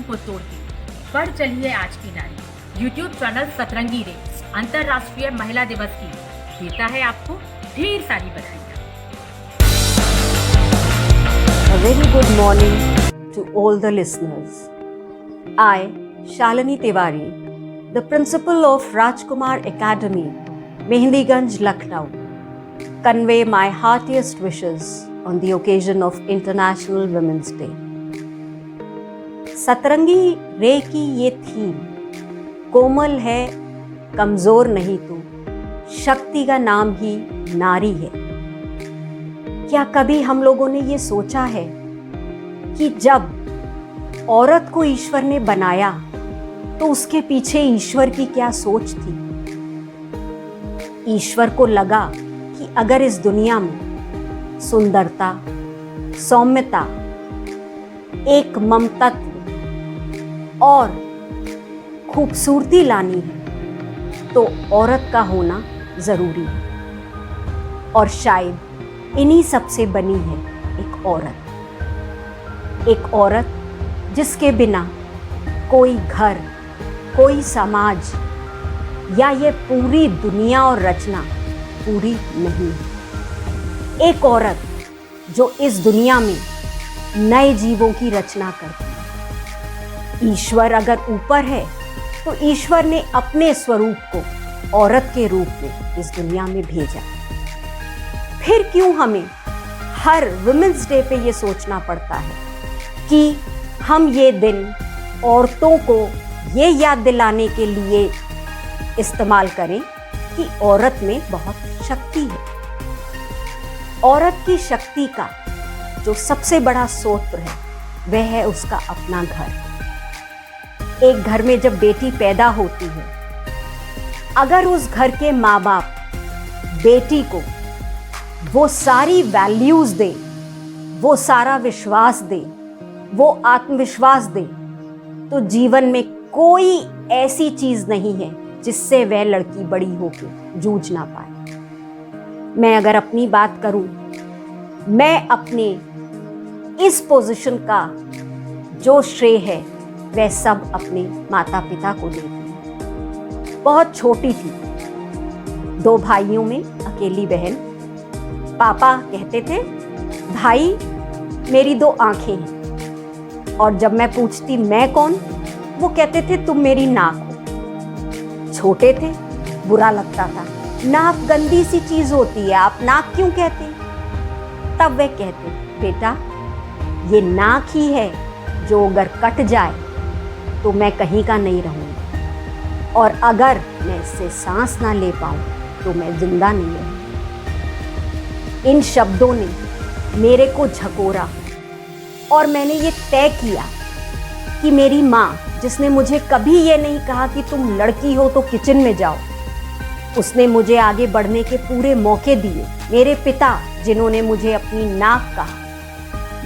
को तोड़ के बढ़ चली है आज की नारी। यूट्यूब चैनल सतरंगी रे अंतर्राष्ट्रीय महिला दिवस की देता है आपको ढेर सारी बधाइयाँ। A very good morning to all the listeners. I, Shalini Tiwari, the principal of Rajkumar Academy, Mehendiganj, Lucknow, convey my heartiest wishes on the occasion of International Women's Day. सतरंगी रे की ये थीम, कोमल है कमजोर नहीं तू, शक्ति का नाम ही नारी है। क्या कभी हम लोगों ने ये सोचा है कि जब औरत को ईश्वर ने बनाया तो उसके पीछे ईश्वर की क्या सोच थी? ईश्वर को लगा कि अगर इस दुनिया में सुंदरता, सौम्यता, एक ममतत्व और खूबसूरती लानी है तो औरत का होना जरूरी है। और शायद इन्हीं सब से बनी है एक औरत जिसके बिना कोई घर, कोई समाज या ये पूरी दुनिया और रचना पूरी नहीं है। एक औरत जो इस दुनिया में नए जीवों की रचना करती है। ईश्वर अगर ऊपर है तो ईश्वर ने अपने स्वरूप को औरत के रूप में इस दुनिया में भेजा। फिर क्यों हमें हर वुमेन्स डे पे ये सोचना पड़ता है कि हम ये दिन औरतों को ये याद दिलाने के लिए इस्तेमाल करें कि औरत में बहुत शक्ति है। औरत की शक्ति का जो सबसे बड़ा स्रोत है वह है उसका अपना घर। एक घर में जब बेटी पैदा होती है, अगर उस घर के माँ बाप बेटी को वो सारी वैल्यूज दे, वो सारा विश्वास दे, वो आत्मविश्वास दे, तो जीवन में कोई ऐसी चीज नहीं है जिससे वह लड़की बड़ी होकर जूझ ना पाए। मैं अगर अपनी बात करूं, मैं अपने इस पोजीशन का जो श्रेय है वह सब अपने माता पिता को देती हूं। बहुत छोटी थी, 2 भाइयों में अकेली बहन। पापा कहते थे भाई मेरी 2 आंखें हैं, और जब मैं पूछती मैं कौन, वो कहते थे तुम मेरी नाक हो। छोटे थे, बुरा लगता था, नाक गंदी सी चीज होती है, आप नाक क्यों कहते? तब वे कहते बेटा ये नाक ही है जो अगर कट जाए तो मैं कहीं का नहीं रहूंगा, और अगर मैं इससे सांस ना ले पाऊं तो मैं जिंदा नहीं रहूंगा। इन शब्दों ने मेरे को झकोरा और मैंने ये तय किया कि मेरी माँ, जिसने मुझे कभी ये नहीं कहा कि तुम लड़की हो तो किचन में जाओ, उसने मुझे आगे बढ़ने के पूरे मौके दिए। मेरे पिता जिन्होंने मुझे अपनी नाक कहा,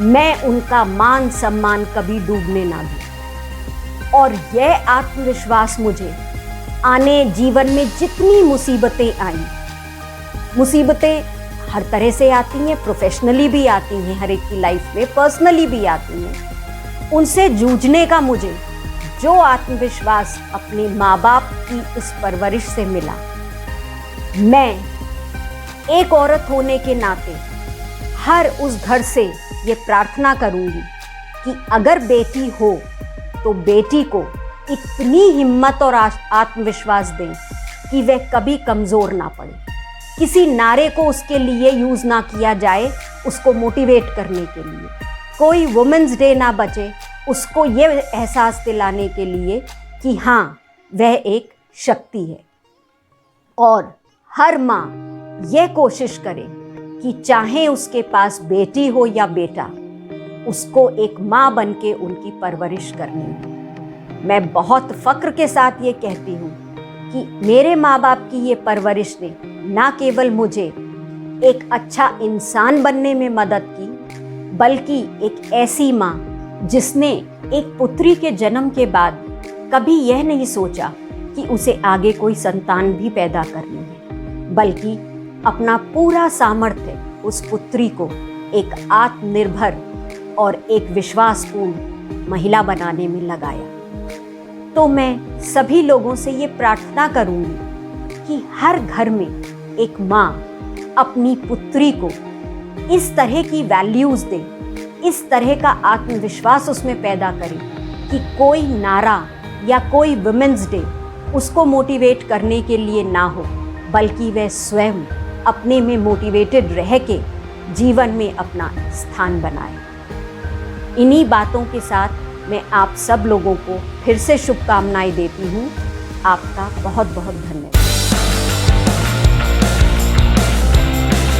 मैं उनका मान सम्मान कभी डूबने ना दिया। और यह आत्मविश्वास मुझे आने जीवन में जितनी मुसीबतें आई, मुसीबतें हर तरह से आती हैं, प्रोफेशनली भी आती हैं, हर एक की लाइफ में पर्सनली भी आती हैं, उनसे जूझने का मुझे जो आत्मविश्वास अपने माँ बाप की इस परवरिश से मिला, मैं एक औरत होने के नाते हर उस घर से ये प्रार्थना करूंगी कि अगर बेटी हो तो बेटी को इतनी हिम्मत और आत्मविश्वास दें कि वह कभी कमजोर ना पड़े। किसी नारे को उसके लिए यूज ना किया जाए उसको मोटिवेट करने के लिए। कोई वुमेन्स डे ना बचे उसको ये एहसास दिलाने के लिए कि हाँ वह एक शक्ति है। और हर माँ यह कोशिश करे कि चाहे उसके पास बेटी हो या बेटा, उसको एक माँ बन के उनकी परवरिश करनी है। मैं बहुत फक्र के साथ ये कहती हूँ कि मेरे माँ बाप की ये परवरिश ने ना केवल मुझे एक अच्छा इंसान बनने में मदद की, बल्कि एक ऐसी माँ जिसने एक पुत्री के जन्म के बाद कभी यह नहीं सोचा कि उसे आगे कोई संतान भी पैदा करनी है, बल्कि अपना पूरा सामर्थ्य उस पुत्री को एक आत्मनिर्भर और एक विश्वासपूर्ण महिला बनाने में लगाया। तो मैं सभी लोगों से ये प्रार्थना करूंगी कि हर घर में एक माँ अपनी पुत्री को इस तरह की वैल्यूज दे, इस तरह का आत्मविश्वास उसमें पैदा करे कि कोई नारा या कोई वुमेन्स डे उसको मोटिवेट करने के लिए ना हो, बल्कि वह स्वयं अपने में मोटिवेटेड रह के जीवन में अपना स्थान बनाए। इन्हीं बातों के साथ मैं आप सब लोगों को फिर से शुभकामनाएं देती हूँ। आपका बहुत बहुत धन्यवाद।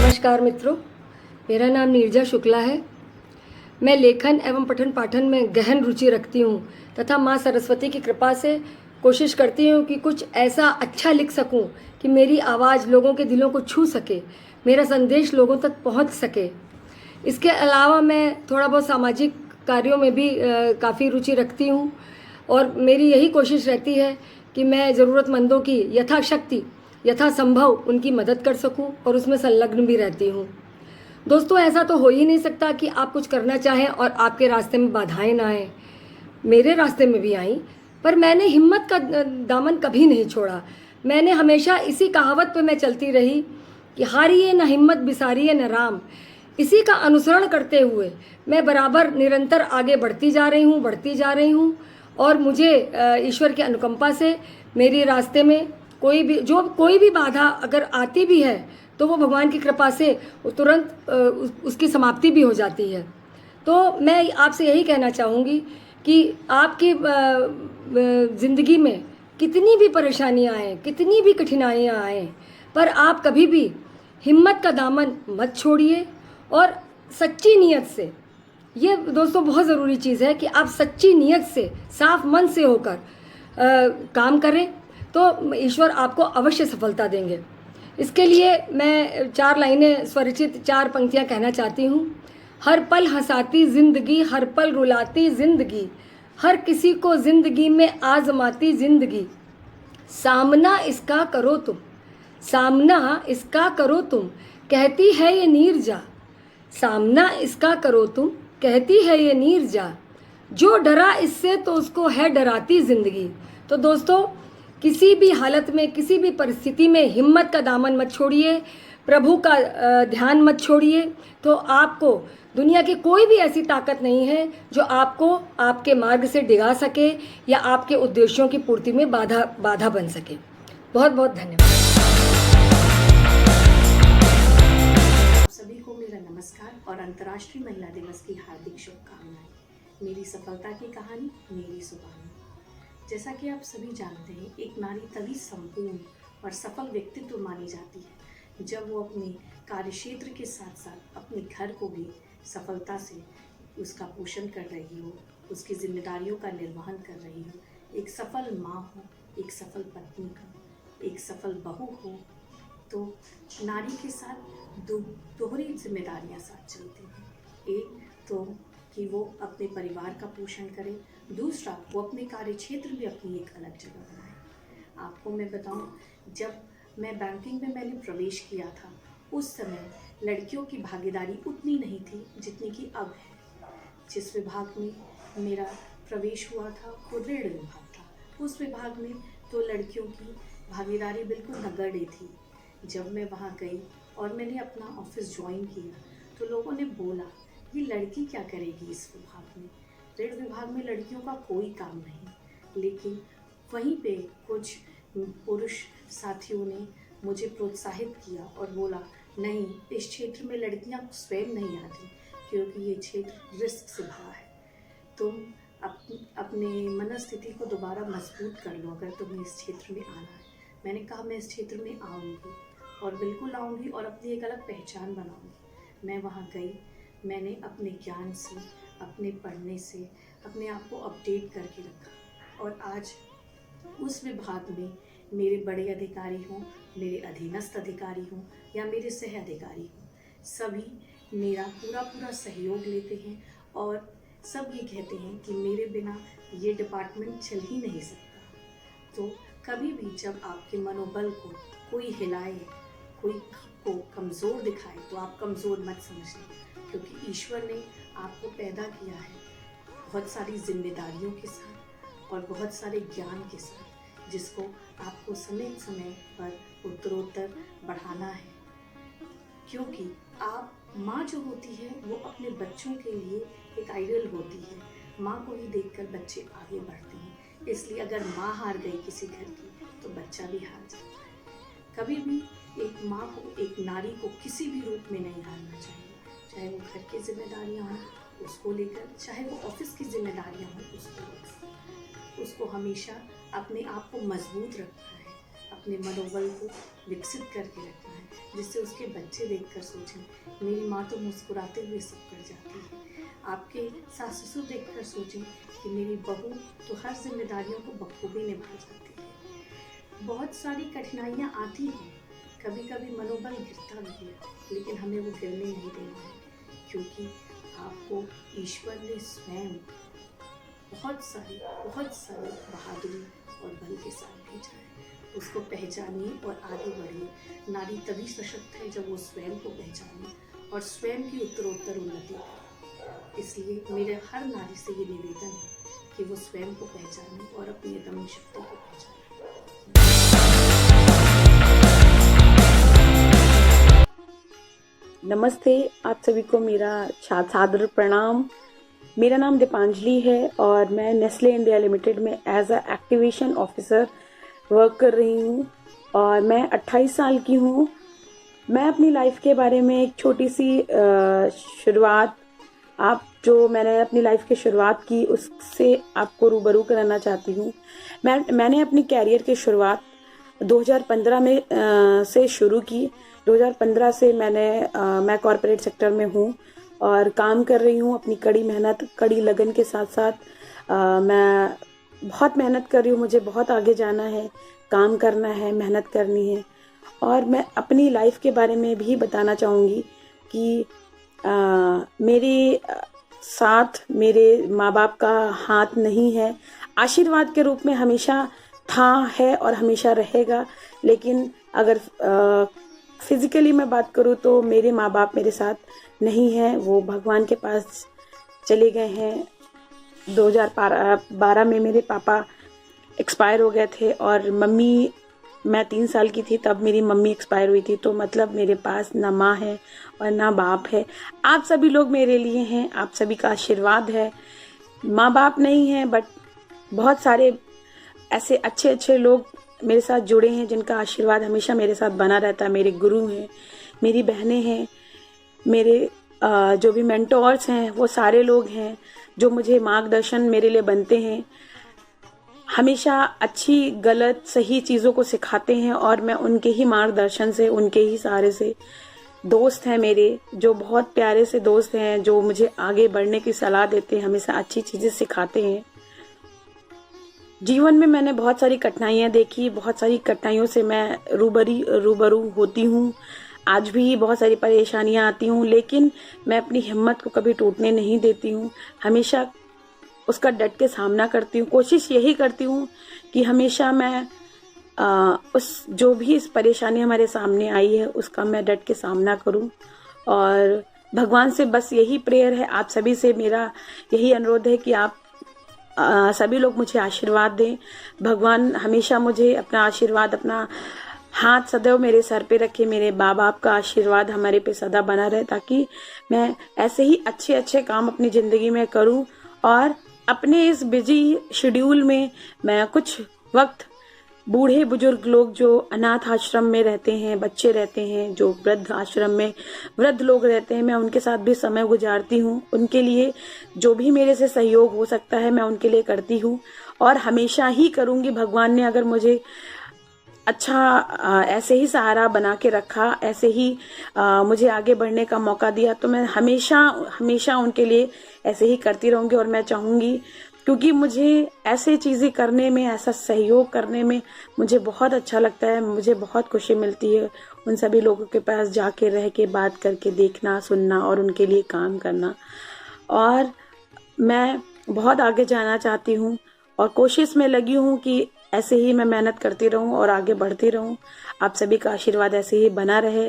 नमस्कार मित्रों, मेरा नाम नीरजा शुक्ला है। मैं लेखन एवं पठन पाठन में गहन रुचि रखती हूँ तथा माँ सरस्वती की कृपा से कोशिश करती हूँ कि कुछ ऐसा अच्छा लिख सकूँ कि मेरी आवाज़ लोगों के दिलों को छू सके, मेरा संदेश लोगों तक पहुँच सके। इसके अलावा मैं थोड़ा बहुत सामाजिक कार्यों में भी काफ़ी रुचि रखती हूँ और मेरी यही कोशिश रहती है कि मैं ज़रूरतमंदों की यथाशक्ति यथासंभव उनकी मदद कर सकूं और उसमें संलग्न भी रहती हूं। दोस्तों, ऐसा तो हो ही नहीं सकता कि आप कुछ करना चाहें और आपके रास्ते में बाधाएं ना आएँ। मेरे रास्ते में भी आई, पर मैंने हिम्मत का दामन कभी नहीं छोड़ा। मैंने हमेशा इसी कहावत पे मैं चलती रही कि हारिए न हिम्मत बिसारिए न राम। इसी का अनुसरण करते हुए मैं बराबर निरंतर आगे बढ़ती जा रही हूँ और मुझे ईश्वर की अनुकंपा से मेरे रास्ते में कोई भी बाधा अगर आती भी है तो वो भगवान की कृपा से तुरंत उसकी समाप्ति भी हो जाती है। तो मैं आपसे यही कहना चाहूँगी कि आपकी ज़िंदगी में कितनी भी परेशानियाँ आएँ, कितनी भी कठिनाइयाँ आएँ, पर आप कभी भी हिम्मत का दामन मत छोड़िए और सच्ची नीयत से, ये दोस्तों बहुत ज़रूरी चीज़ है कि आप सच्ची नीयत से, साफ मन से होकर काम करें तो ईश्वर आपको अवश्य सफलता देंगे। इसके लिए मैं 4 लाइनें स्वरचित 4 पंक्तियां कहना चाहती हूँ। हर पल हंसाती ज़िंदगी, हर पल रुलाती ज़िंदगी, हर किसी को ज़िंदगी में आजमाती ज़िंदगी। सामना इसका करो तुम, सामना इसका करो तुम, कहती है ये नीरजा। सामना इसका करो तुम, कहती है ये नीरजा। जो डरा इससे तो उसको है डराती ज़िंदगी। तो दोस्तों, किसी भी हालत में, किसी भी परिस्थिति में हिम्मत का दामन मत छोड़िए, प्रभु का ध्यान मत छोड़िए, तो आपको दुनिया की कोई भी ऐसी ताकत नहीं है जो आपको आपके मार्ग से डिगा सके या आपके उद्देश्यों की पूर्ति में बाधा बन सके। बहुत बहुत धन्यवाद। आप सभी को मेरा नमस्कार और अंतर्राष्ट्रीय महिला दिवस की हार्दिक शुभकामनाएं। मेरी सफलता की कहानी, मेरी जुबानी। जैसा कि आप सभी जानते हैं, एक नारी तभी संपूर्ण और सफल व्यक्तित्व मानी जाती है जब वो अपने कार्यक्षेत्र के साथ साथ अपने घर को भी सफलता से उसका पोषण कर रही हो, उसकी जिम्मेदारियों का निर्वहन कर रही हो, एक सफल माँ हो, एक सफल पत्नी हो, एक सफल बहू हो। तो नारी के साथ दोहरी जिम्मेदारियां साथ चलती हैं। एक तो कि वो अपने परिवार का पोषण करे, दूसरा वो अपने कार्य क्षेत्र में अपनी एक अलग जगह बनाए। आपको मैं बताऊं, जब मैं बैंकिंग में मैंने प्रवेश किया था, उस समय लड़कियों की भागीदारी उतनी नहीं थी जितनी कि अब है। जिस विभाग में मेरा प्रवेश हुआ था वो ऋण विभाग था। उस विभाग में तो लड़कियों की भागीदारी बिल्कुल नगण्य थी। जब मैं वहाँ गई और मैंने अपना ऑफिस ज्वाइन किया तो लोगों ने बोला, ये लड़की क्या करेगी इस विभाग में, ऋण विभाग में लड़कियों का कोई काम नहीं। लेकिन वहीं पे कुछ पुरुष साथियों ने मुझे प्रोत्साहित किया और बोला, नहीं, इस क्षेत्र में लड़कियां स्वयं नहीं आती क्योंकि ये क्षेत्र रिस्क से भरा है। तुम अपने मनस्थिति को दोबारा मजबूत कर लो अगर तुम्हें इस क्षेत्र में आना है। मैंने कहा, मैं इस क्षेत्र में आऊँगी और बिल्कुल आऊँगी और अपनी एक अलग पहचान बनाऊँगी। मैं वहाँ गई, मैंने अपने ज्ञान से, अपने पढ़ने से अपने आप को अपडेट करके रखा और आज उस विभाग में मेरे बड़े अधिकारी हों, मेरे अधीनस्थ अधिकारी हों या मेरे सह अधिकारी हों, सभी मेरा पूरा सहयोग लेते हैं और सब ये कहते हैं कि मेरे बिना ये डिपार्टमेंट चल ही नहीं सकता। तो कभी भी जब आपके मनोबल को कोई हिलाए, कोई को कमज़ोर दिखाए, तो आप कमज़ोर मत समझिए, क्योंकि ईश्वर ने आपको पैदा किया है बहुत सारी जिम्मेदारियों के साथ और बहुत सारे ज्ञान के साथ, जिसको आपको समय समय पर उत्तरोत्तर बढ़ाना है। क्योंकि आप माँ जो होती है वो अपने बच्चों के लिए एक आइडल होती है। माँ को ही देखकर बच्चे आगे बढ़ते हैं। इसलिए अगर माँ हार गई किसी घर की तो बच्चा भी हार जाता है। कभी भी एक माँ को, एक नारी को किसी भी रूप में नहीं हारना चाहिए, चाहे वो घर की जिम्मेदारियाँ हों उसको लेकर, चाहे वो ऑफिस की जिम्मेदारियाँ हों उसको लेकर। उसको हमेशा अपने आप को मजबूत रखना है, अपने मनोबल को विकसित करके रखना है, जिससे उसके बच्चे देखकर सोचें मेरी माँ तो मुस्कुराते हुए सब कर जाती है। आपके सास ससुर देखकर सोचें कि मेरी बहू तो हर जिम्मेदारियों को बखूबी निभा जाती है। बहुत सारी कठिनाइयाँ आती हैं, कभी कभी मनोबल गिरता भी है, लेकिन हमें वो गिरने नहीं देना है, क्योंकि आपको ईश्वर ने स्वयं बहुत सारी बहादुरी और बल के साथ भेजा है। उसको पहचानिए और आगे बढ़िए। नारी तभी सशक्त है जब वो स्वयं को पहचाने और स्वयं की उत्तरोत्तर उन्नति करे। इसलिए मेरे हर नारी से ये निवेदन है कि वो स्वयं को पहचाने और अपनी अदम्य शक्ति को पहचाने। नमस्ते, आप सभी को मेरा सादर प्रणाम। मेरा नाम दीपांजलि है और मैं नेस्ले इंडिया लिमिटेड में as a activation officer work कर रही हूँ और मैं 28 साल की हूँ। मैं अपनी लाइफ के बारे में एक छोटी सी शुरुआत, मैंने अपनी लाइफ की शुरुआत की उससे आपको रूबरू कराना चाहती हूँ। मैंने अपनी कैरियर की शुरुआत 2015 में से शुरू की। 2015 से मैं कॉरपोरेट सेक्टर में हूँ और काम कर रही हूँ। अपनी कड़ी मेहनत, कड़ी लगन के साथ साथ मैं बहुत मेहनत कर रही हूँ। मुझे बहुत आगे जाना है, काम करना है, मेहनत करनी है। और मैं अपनी लाइफ के बारे में भी बताना चाहूँगी कि मेरे साथ मेरे माँ बाप का हाथ नहीं है। आशीर्वाद के रूप में हमेशा था, है और हमेशा रहेगा। लेकिन अगर फिजिकली मैं बात करूँ तो मेरे माँ बाप मेरे साथ नहीं है, वो भगवान के पास चले गए हैं। 2012 में मेरे पापा एक्सपायर हो गए थे और मम्मी, मैं 3 साल की थी तब मेरी मम्मी एक्सपायर हुई थी। तो मतलब मेरे पास ना माँ है और ना बाप है। आप सभी लोग मेरे लिए हैं, आप सभी का आशीर्वाद है। माँ बाप नहीं है बट बहुत सारे ऐसे अच्छे अच्छे लोग मेरे साथ जुड़े हैं जिनका आशीर्वाद हमेशा मेरे साथ बना रहता है। मेरे गुरु हैं, मेरी बहनें हैं, मेरे जो भी मेंटोर्स हैं वो सारे लोग हैं जो मुझे मार्गदर्शन मेरे लिए बनते हैं। हमेशा अच्छी गलत सही चीज़ों को सिखाते हैं और मैं उनके ही मार्गदर्शन से, उनके ही सहारे से, दोस्त हैं मेरे जो बहुत प्यारे से दोस्त हैं जो मुझे आगे बढ़ने की सलाह देते हैं, हमेशा अच्छी चीज़ें सिखाते हैं। जीवन में मैंने बहुत सारी कठिनाइयाँ देखी, बहुत सारी कठिनाइयों से मैं रूबरू होती हूँ। आज भी बहुत सारी परेशानियाँ आती हूँ, लेकिन मैं अपनी हिम्मत को कभी टूटने नहीं देती हूँ। हमेशा उसका डट के सामना करती हूँ। कोशिश यही करती हूँ कि हमेशा मैं उस जो भी इस परेशानी हमारे सामने आई है उसका मैं डट के सामना करूँ। और भगवान से बस यही प्रेयर है, आप सभी से मेरा यही अनुरोध है कि आप सभी लोग मुझे आशीर्वाद दें। भगवान हमेशा मुझे अपना आशीर्वाद, अपना हाथ सदैव मेरे सर पे रखे। मेरे माँ बाप का आशीर्वाद हमारे पे सदा बना रहे, ताकि मैं ऐसे ही अच्छे अच्छे काम अपनी ज़िंदगी में करूं और अपने इस बिजी शेड्यूल में मैं कुछ वक्त बूढ़े बुजुर्ग लोग जो अनाथ आश्रम में रहते हैं, बच्चे रहते हैं, जो वृद्ध आश्रम में वृद्ध लोग रहते हैं, मैं उनके साथ भी समय गुजारती हूँ। उनके लिए जो भी मेरे से सहयोग हो सकता है मैं उनके लिए करती हूँ और हमेशा ही करूँगी। भगवान ने अगर मुझे अच्छा ऐसे ही सहारा बना के रखा, ऐसे ही मुझे आगे बढ़ने का मौका दिया, तो मैं हमेशा उनके लिए ऐसे ही करती रहूँगी। और मैं चाहूँगी, क्योंकि मुझे ऐसे चीज़ें करने में, ऐसा सहयोग करने में मुझे बहुत अच्छा लगता है, मुझे बहुत खुशी मिलती है उन सभी लोगों के पास जाके, रह के, बात करके, देखना, सुनना और उनके लिए काम करना। और मैं बहुत आगे जाना चाहती हूँ और कोशिश में लगी हूँ कि ऐसे ही मैं मेहनत करती रहूं और आगे बढ़ती रहूं। आप सभी का आशीर्वाद ऐसे ही बना रहे।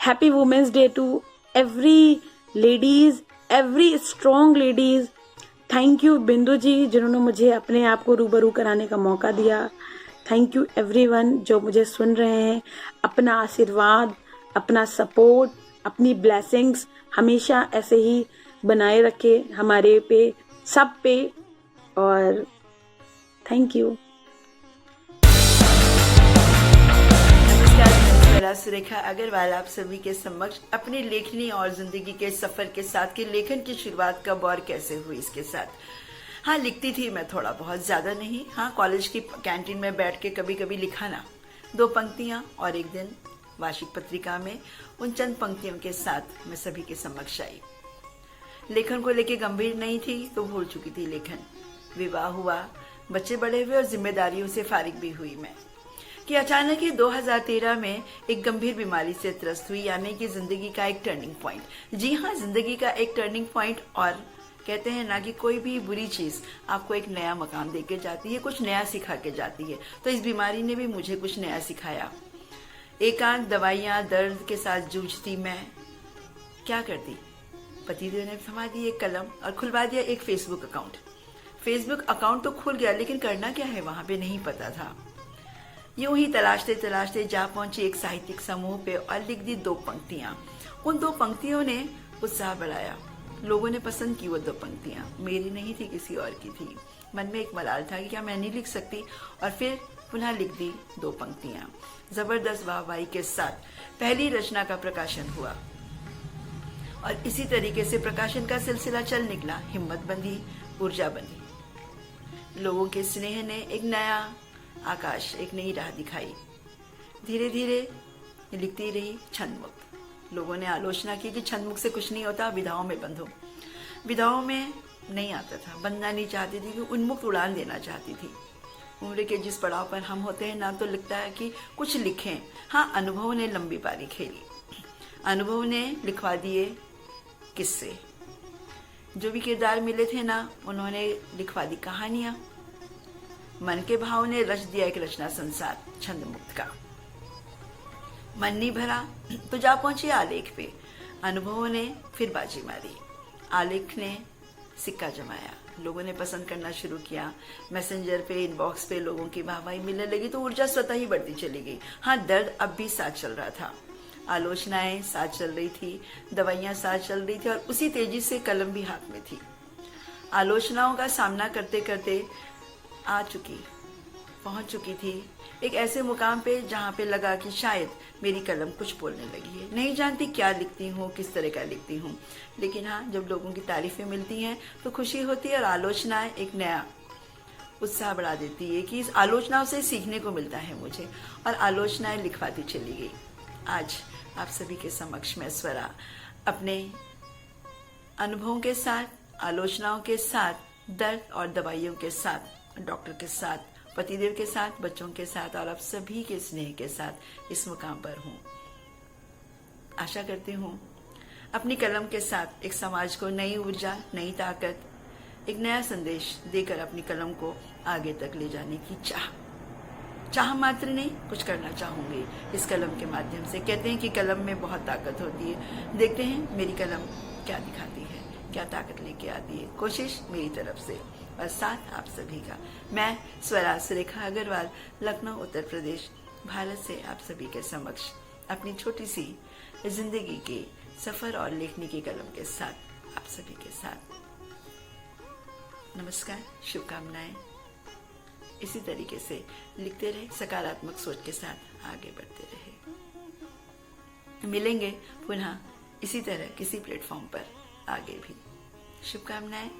Happy women's day to every ladies, every strong ladies. Thank you Bindu ji, जिन्होंने मुझे अपने आप को रूबरू कराने का मौका दिया। थैंक यू एवरीवन जो मुझे सुन रहे हैं। अपना आशीर्वाद, अपना सपोर्ट, अपनी ब्लेसिंग्स हमेशा ऐसे ही बनाए रखे हमारे पे, सब पे। और थैंक यू। नमस्कार, मैं स्वरा सुरेखा अग्रवाल आप सभी के समक्ष अपनी लेखनी और जिंदगी के सफर के साथ कि लेखन की शुरुआत कब और कैसे हुई इसके साथ। हाँ, लिखती थी मैं थोड़ा बहुत, ज्यादा नहीं। हाँ, कॉलेज की कैंटीन में बैठ के कभी कभी लिखा ना, 2 पंक्तियां, और एक दिन वार्षिक पत्रिका में उन चंद पंक्तियों के साथ मैं सभी के समक्ष आई। लेखन को लेके गंभीर नहीं थी तो भूल चुकी थी लेखन। विवाह हुआ, बच्चे बड़े हुए और जिम्मेदारियों से फारिग भी हुई मैं, कि अचानक ही 2013 में एक गंभीर बीमारी से त्रस्त हुई, यानी कि जिंदगी का एक टर्निंग पॉइंट। जी हाँ, जिंदगी का एक टर्निंग पॉइंट। और कहते हैं ना कि कोई भी बुरी चीज आपको एक नया मकाम देके जाती है, कुछ नया सिखा के जाती है। तो इस बीमारी ने भी मुझे कुछ नया सिखाया। एकांत, दवाइयां, दर्द के साथ जूझती मैं क्या करती, पतिदेव ने थमा दी एक कलम और खुलवा दिया एक फेसबुक अकाउंट। फेसबुक अकाउंट तो खुल गया, लेकिन करना क्या है वहां पे नहीं पता था। यूं ही तलाशते तलाशते जा पहुंची एक साहित्यिक समूह पे और लिख दी 2 पंक्तियां। उन 2 पंक्तियों ने उत्साह बढ़ाया। लोगों ने पसंद की वो 2 पंक्तियां, मेरी नहीं थी, किसी और की थी। मन में एक मलाल था कि क्या मैं नहीं लिख सकती, और फिर पुनः लिख दी 2 पंक्तियां। जबरदस्त वाहवाही के साथ पहली रचना का प्रकाशन हुआ और इसी तरीके से प्रकाशन का सिलसिला चल निकला। हिम्मत बंधी, ऊर्जा बंधी। लोगों के स्नेह ने एक नया आकाश, एक नई राह दिखाई। धीरे धीरे लिखती रही छंदमुक्त। लोगों ने आलोचना की कि छंदमुक्त से कुछ नहीं होता, विधाओं में बंधो। विधाओं में नहीं आता था, बनना नहीं चाहती थी, उन्मुक्त उड़ान देना चाहती थी। उम्र के जिस पड़ाव पर हम होते हैं ना, तो लगता है कि कुछ लिखें। हाँ, अनुभव ने लंबी पारी खेली। अनुभव ने लिखवा दिए किस्से। जो भी किरदार मिले थे ना, उन्होंने लिखवा दी कहानियां। मन के भाव ने रच दिया एक रचना संसार छंदमुक्त का। मन नहीं भरा तो जा पहुंचे आलेख पे। अनुभवों ने फिर बाजी मारी, आलेख ने सिक्का जमाया। लोगों ने पसंद करना शुरू किया। मैसेंजर पे, इनबॉक्स पे लोगों की वाहवाही मिलने लगी तो ऊर्जा स्वतः ही बढ़ती चली गई। हाँ, दर्द अब भी साथ चल रहा था, आलोचनाएं साथ चल रही थी, दवाइयां साथ चल रही थी, और उसी तेजी से कलम भी हाथ में थी। आलोचनाओं का सामना करते करते पहुंच चुकी थी एक ऐसे मुकाम पे जहां पे लगा कि शायद मेरी कलम कुछ बोलने लगी है। नहीं जानती क्या लिखती हूँ, किस तरह का लिखती हूँ, लेकिन हाँ, जब लोगों की तारीफें मिलती हैं तो खुशी होती है, और आलोचनाएं एक नया उत्साह बढ़ा देती है कि इस आलोचनाओं से सीखने को मिलता है मुझे, और आलोचनाएं लिखवाती चली गई। आज आप सभी के समक्ष मैं स्वरा अपने अनुभवों के साथ, आलोचनाओं के साथ, दर्द और दवाइयों के साथ, डॉक्टर के साथ, पतिदेव के साथ, बच्चों के साथ और आप सभी के स्नेह के साथ इस मुकाम पर हूँ। आशा करती हूँ अपनी कलम के साथ एक समाज को नई ऊर्जा, नई ताकत, एक नया संदेश देकर अपनी कलम को आगे तक ले जाने की चाह मात्र नहीं, कुछ करना चाहूंगी इस कलम के माध्यम से। कहते हैं कि कलम में बहुत ताकत होती है। देखते हैं मेरी कलम क्या दिखाती है, क्या ताकत लेके आती है। कोशिश मेरी तरफ से और साथ आप सभी का। मैं स्वरा सुरेखा अग्रवाल, लखनऊ, उत्तर प्रदेश, भारत से आप सभी के समक्ष अपनी छोटी सी जिंदगी के सफर और लेखनी की कलम के साथ आप सभी के साथ। नमस्कार, शुभकामनाएं। इसी तरीके से लिखते रहे, सकारात्मक सोच के साथ आगे बढ़ते रहे। मिलेंगे पुनः इसी तरह किसी प्लेटफॉर्म पर आगे भी। शुभकामनाएं।